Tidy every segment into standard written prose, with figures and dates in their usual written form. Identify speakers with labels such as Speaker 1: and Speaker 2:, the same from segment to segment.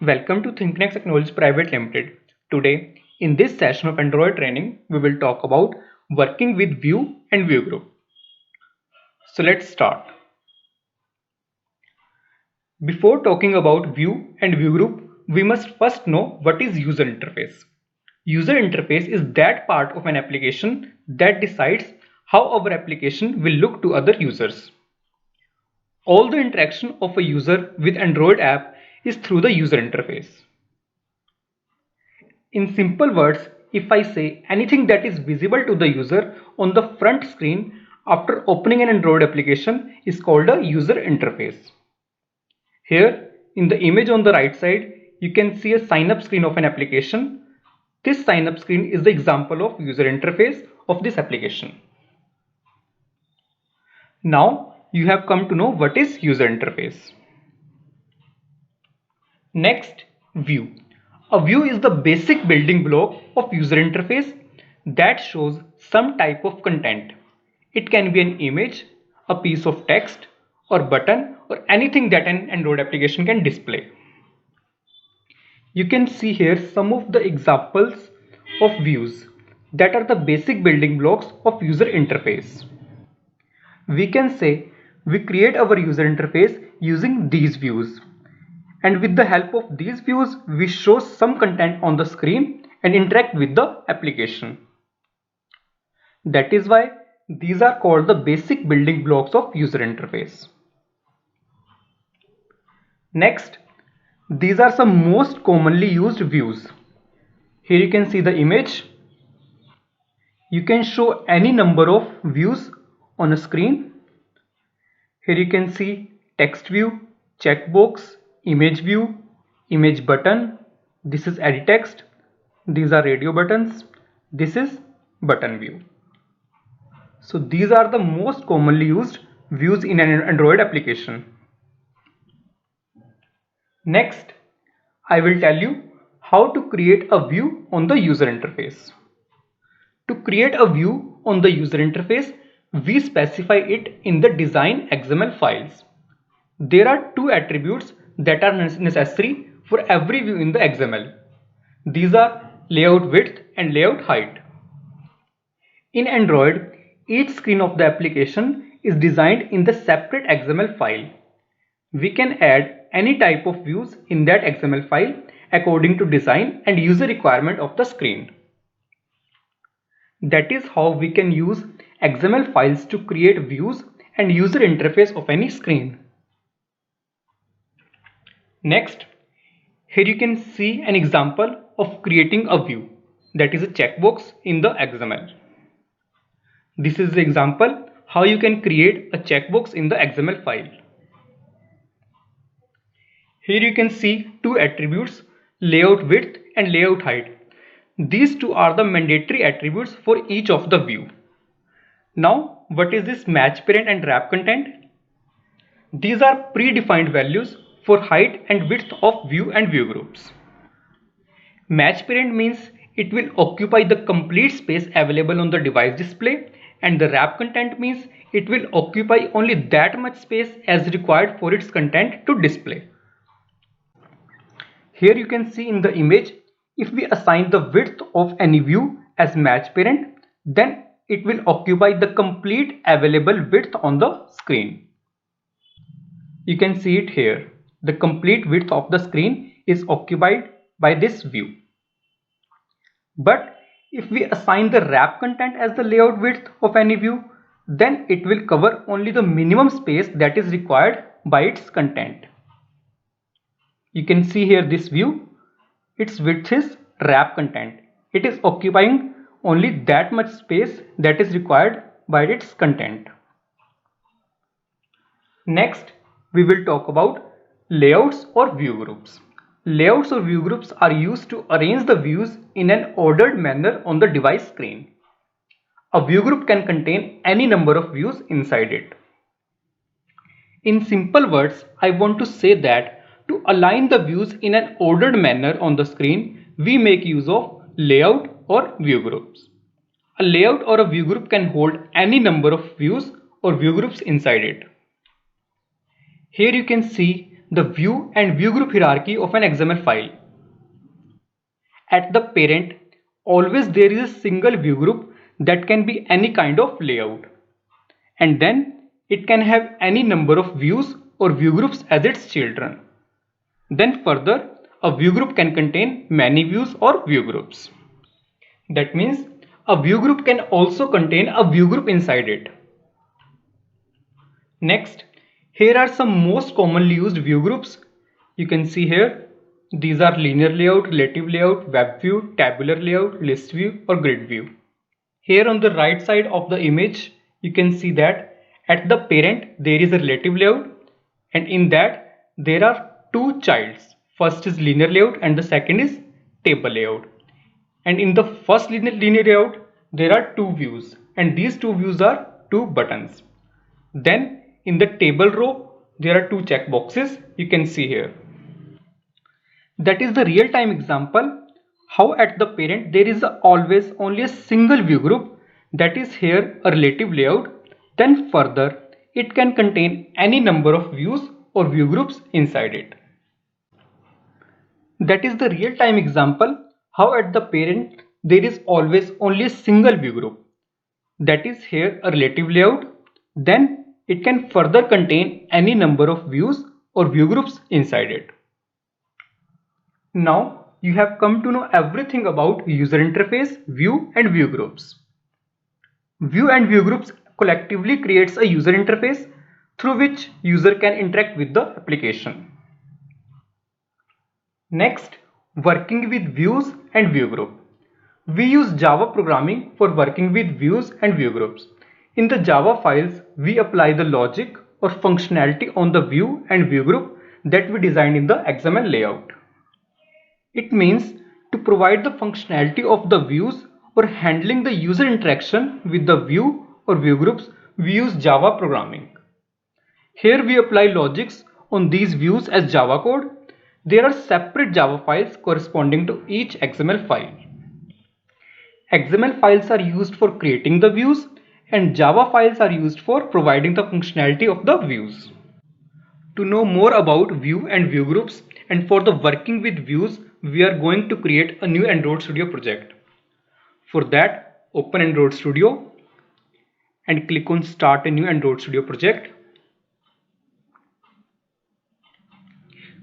Speaker 1: Welcome to ThinkNext Technologies Private Limited. Today, in this session of Android training, we will talk about working with Vue and Vue Group. So let's start. Before talking about Vue and Vue Group, we must first know what is user interface. User interface is that part of an application that decides how our application will look to other users. All the interaction of a user with Android app is through the user interface. In simple words, if I say anything that is visible to the user on the front screen after opening an Android application is called a user interface. Here, in the image on the right side, you can see a sign up screen of an application. This sign up screen is the example of user interface of this application. Now, you have come to know what is user interface. Next, Vue. A view is the basic building block of user interface that shows some type of content. It can be an image, a piece of text, or button, or anything that an Android application can display. You can see here some of the examples of views that are the basic building blocks of user interface. We can say we create our user interface using these views. And with the help of these views, we show some content on the screen and interact with the application. That is why these are called the basic building blocks of user interface. Next, these are some most commonly used views. Here you can see the image. You can show any number of views on a screen. Here you can see text view, checkbox, image view, image button. This is edit text. These are radio buttons. This is button view. So these are the most commonly used views in an Android application. Next, I will tell you how to create a view on the user interface. To create a view on the user interface, we specify it in the design XML files. There are two attributes that are necessary for every view in the XML. These are layout width and layout height. In Android, each screen of the application is designed in the separate XML file. We can add any type of views in that XML file according to design and user requirement of the screen. That is how we can use XML files to create views and user interface of any screen. Next, here you can see an example of creating a view, that is a checkbox in the XML. This is the example how you can create a checkbox in the XML file. Here you can see two attributes, layout width and layout height. These two are the mandatory attributes for each of the view. Now, what is this match parent and wrap content? These are predefined values for height and width of view and view groups. Match parent means it will occupy the complete space available on the device display, and the wrap content means it will occupy only that much space as required for its content to display. Here you can see in the image, if we assign the width of any view as match parent, then it will occupy the complete available width on the screen. You can see it here. The complete width of the screen is occupied by this view. But if we assign the wrap content as the layout width of any view, then it will cover only the minimum space that is required by its content. You can see here this view, its width is wrap content. It is occupying only that much space that is required by its content. Next, we will talk about layouts or view groups. Layouts or view groups are used to arrange the views in an ordered manner on the device screen. A view group can contain any number of views inside it. In simple words, I want to say that to align the views in an ordered manner on the screen, we make use of layout or view groups. A layout or a view group can hold any number of views or view groups inside it. Here you can see the view and view group hierarchy of an XML file. At the parent, always there is a single view group that can be any kind of layout. And then it can have any number of views or view groups as its children. Then further, a view group can contain many views or view groups. That means a view group can also contain a view group inside it. Next, here are some most commonly used view groups. You can see here, these are linear layout, relative layout, web view, tabular layout, list view or grid view. Here on the right side of the image, you can see that at the parent there is a relative layout, and in that there are two childs. First is linear layout and the second is table layout. And in the first linear layout there are two views, and these two views are two buttons. Then in the table row there are two checkboxes you can see here. That is the real-time example how at the parent there is always only a single view group, that is here a relative layout. Then further it can contain any number of views or view groups inside it. That is the real-time example how at the parent there is always only a single view group, that is here a relative layout. Then it can further contain any number of views or view groups inside it. Now you have come to know everything about user interface, view and view groups. View and view groups collectively creates a user interface through which user can interact with the application. Next, working with views and view group. We use Java programming for working with views and view groups. In the Java files, we apply the logic or functionality on the view and view group that we designed in the XML layout. It means to provide the functionality of the views or handling the user interaction with the view or view groups, we use Java programming. Here we apply logics on these views as Java code. There are separate Java files corresponding to each XML file. XML files are used for creating the views and Java files are used for providing the functionality of the views. To know more about view and view groups and for the working with views, we are going to create a new Android Studio project. For that, open Android Studio and click on Start a new Android Studio project.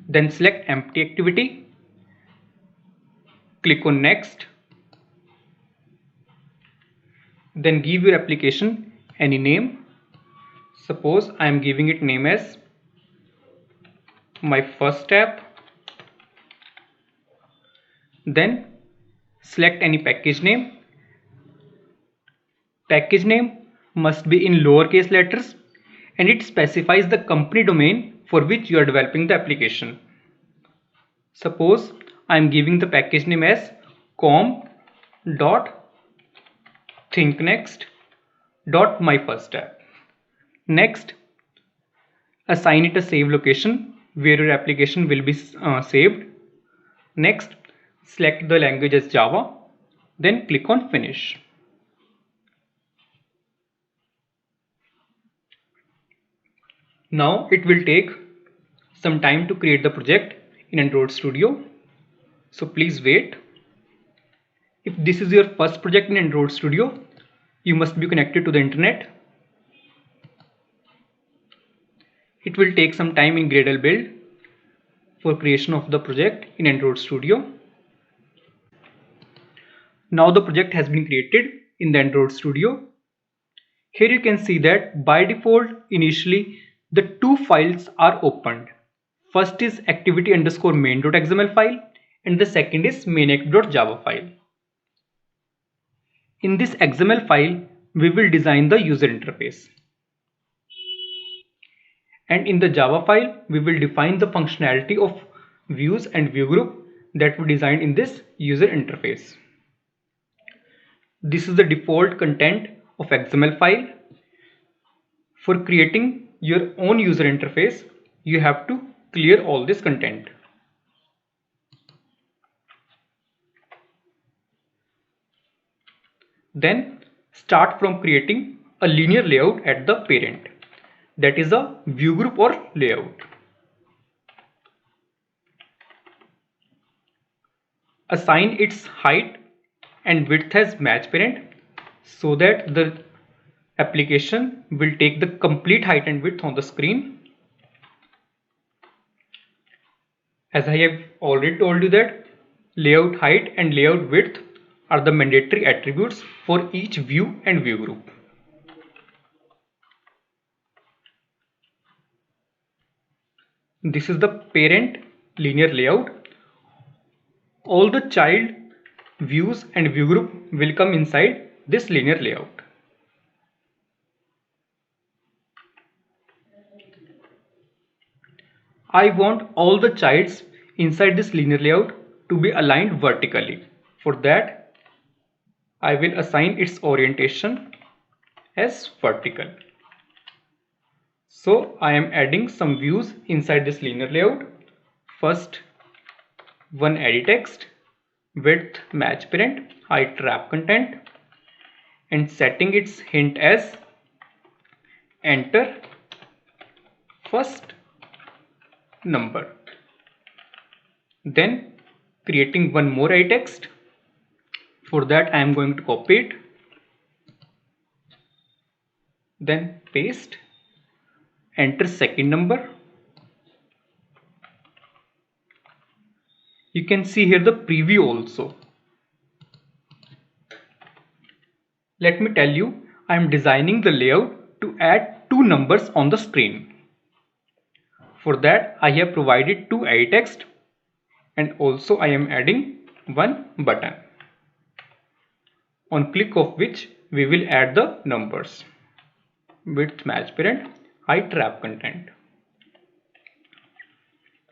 Speaker 1: Then select Empty Activity. Click on Next. Then give your application any name. Suppose I am giving it name as my first app. Then select any package name. Package name must be in lowercase letters and it specifies the company domain for which you are developing the application. Suppose I am giving the package name as com.thinknext.myfirstapp. Next, assign it a save location where your application will be saved. Next, select the language as Java, then click on Finish. Now it will take some time to create the project in Android Studio, so please wait. If this is your first project in Android Studio, you must be connected to the internet. It will take some time in Gradle build for creation of the project in Android Studio. Now the project has been created in the Android Studio. Here you can see that by default initially the two files are opened. First is activity_main.xml file and the second is main.app.java file. In this XML file we will design the user interface. And in the Java file we will define the functionality of views and view group that we designed in this user interface. This is the default content of XML file. For creating your own user interface, you have to clear all this content. Then start from creating a linear layout at the parent, that is a view group or layout. assign its height and width as match parent so that the application will take the complete height and width on the screen. As I have already told you that layout height and layout width are the mandatory attributes for each view and view group. This is the parent linear layout. All the child views and view group will come inside this linear layout. I want all the childs inside this linear layout to be aligned vertically. For that, I will assign its orientation as vertical. So I am adding some views inside this linear layout. First, one edit text, width match parent, height wrap content, and setting its hint as enter first number. Then creating one more edit text. For that I am going to copy it, then paste, enter second number. You can see here the preview also. Let me tell you, I am designing the layout to add two numbers on the screen. For that I have provided two edit text and also I am adding one button, on click of which we will add the numbers, width match parent, height wrap content.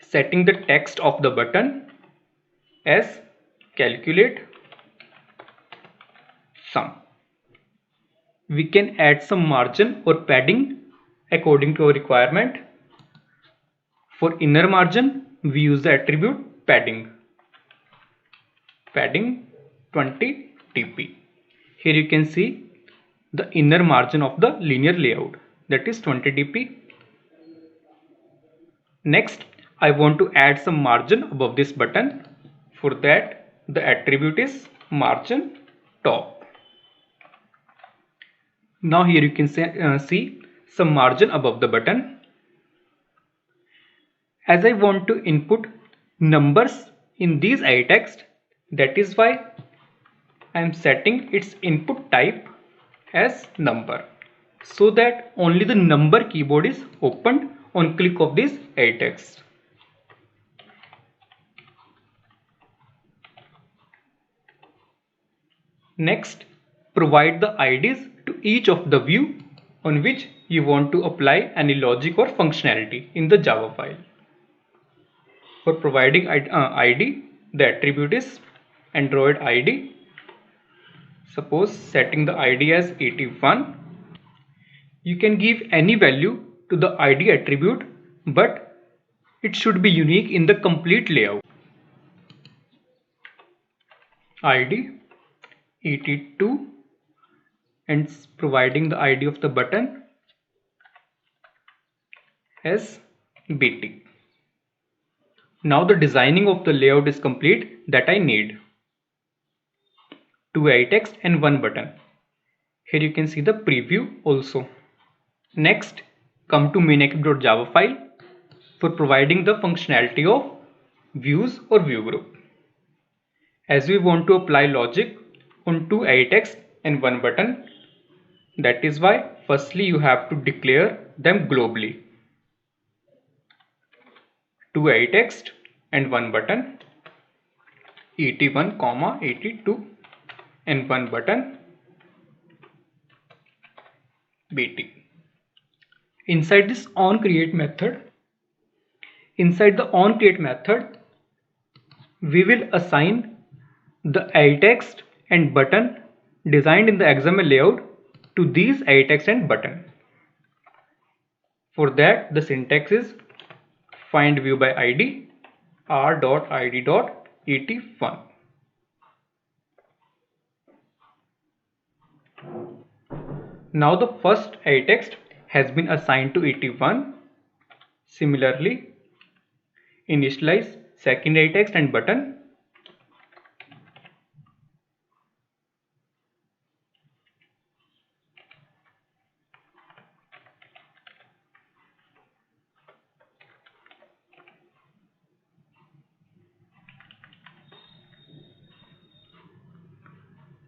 Speaker 1: Setting the text of the button as calculate sum. We can add some margin or padding according to our requirement. For inner margin, we use the attribute padding 20 dp. Here you can see the inner margin of the linear layout, that is 20 dp. Next, I want to add some margin above this button. For that, the attribute is margin top. Now here you can see some margin above the button. As I want to input numbers in these edit text, that is why I am setting its input type as number, so that only the number keyboard is opened on click of this edit text. Next, provide the IDs to each of the view on which you want to apply any logic or functionality in the Java file. For providing ID, the attribute is Android ID. Suppose setting the ID as 81. You can give any value to the ID attribute, but it should be unique in the complete layout. ID 82 and providing the ID of the button as BT. Now the designing of the layout is complete that I need. Two edit text and one button. Here you can see the preview also. Next, come to main.java file for providing the functionality of views or view group. As we want to apply logic on two edit text and one button, that is why firstly you have to declare them globally. Two edit text and one button, 81, 82 and one button, BT. Inside this onCreate method, we will assign the edit text and button designed in the XML layout to these edit text and button. For that, the syntax is find view by ID r.id.81. Now the first edit text has been assigned to 81. Similarly, initialize second edit text and button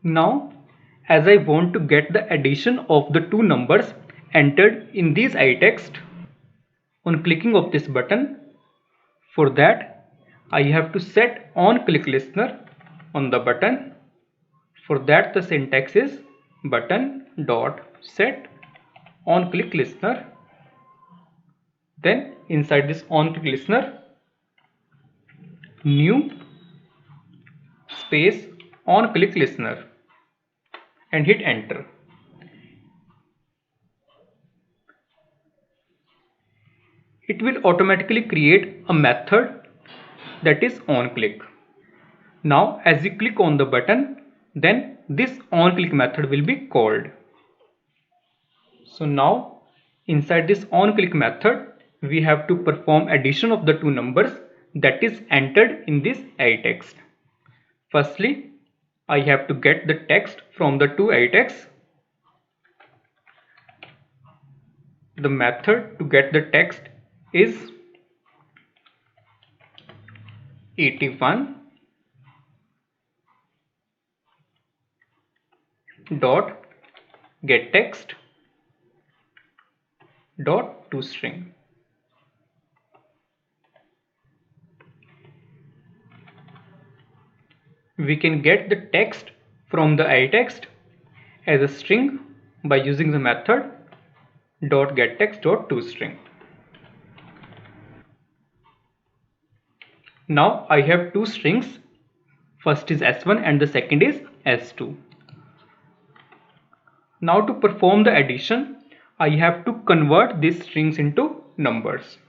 Speaker 1: Now, as I want to get the addition of the two numbers entered in these itext, on clicking of this button, for that I have to set onClickListener on the button. For that the syntax is button dot set onClickListener. Then inside this onClickListener, new space onClickListener and hit enter. It will automatically create a method that is onClick. Now as you click on the button, then this onClick method will be called. So now inside this onClick method, we have to perform addition of the two numbers that is entered in this itext. Firstly, I have to get the text from the two itexts. The method to get the text is 81 dot get text dot toString. We can get the text from the itext as a string by using the method dot get text dot toString. Now I have two strings, first is S1 and the second is S2. Now to perform the addition, I have to convert these strings into numbers.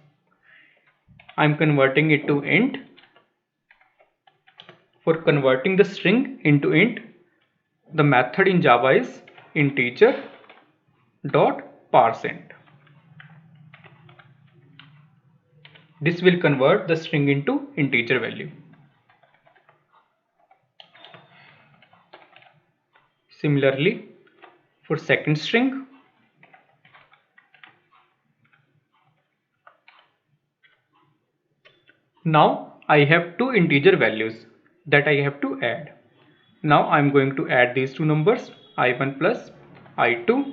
Speaker 1: I am converting it to int. For converting the string into int, the method in Java is integer dot parseInt. This will convert the string into integer value. Similarly, for second string, now I have two integer values that I have to add. Now I am going to add these two numbers, i1 plus i2,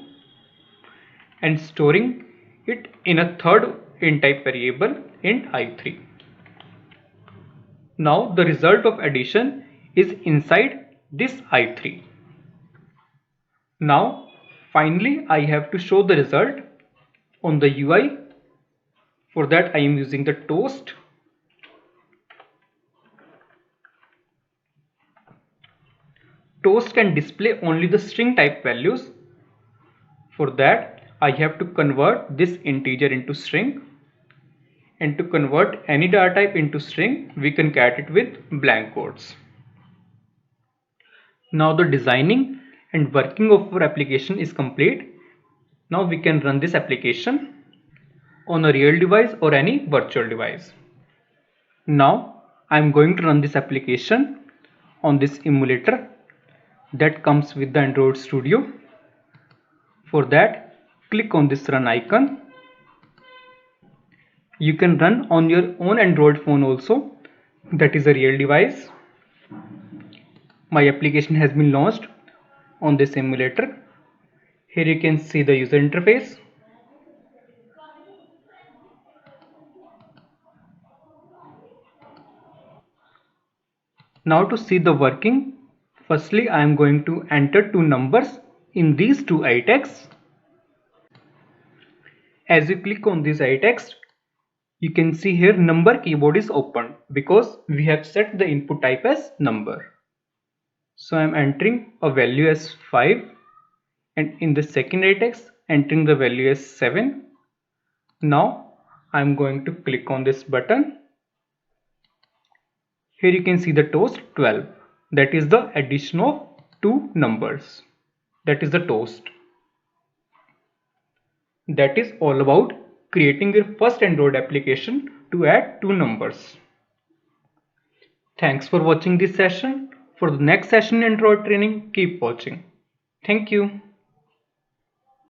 Speaker 1: and storing it in a third int type variable int i3. Now the result of addition is inside this i3. Now finally I have to show the result on the UI. For that I am using the toast. Toast can display only the string type values. For that I have to convert this integer into string, and to convert any data type into string we concat it with blank quotes. Now the designing and working of our application is complete. Now we can run this application on a real device or any virtual device. Now I am going to run this application on this emulator that comes with the Android Studio. For that, click on this run icon. You can run on your own Android phone also, that is a real device. My application has been launched on this emulator. Here you can see the user interface. Now to see the working, firstly I am going to enter two numbers in these two itexts. As you click on this itext, you can see here number keyboard is open because we have set the input type as number. So I am entering a value as 5, and in the second itext entering the value as 7. Now I am going to click on this button. Here you can see the toast 12. That is the addition of two numbers. That is the toast. That is all about creating your first Android application to add two numbers. Thanks for watching this session. For the next session in Android training, keep watching. Thank you.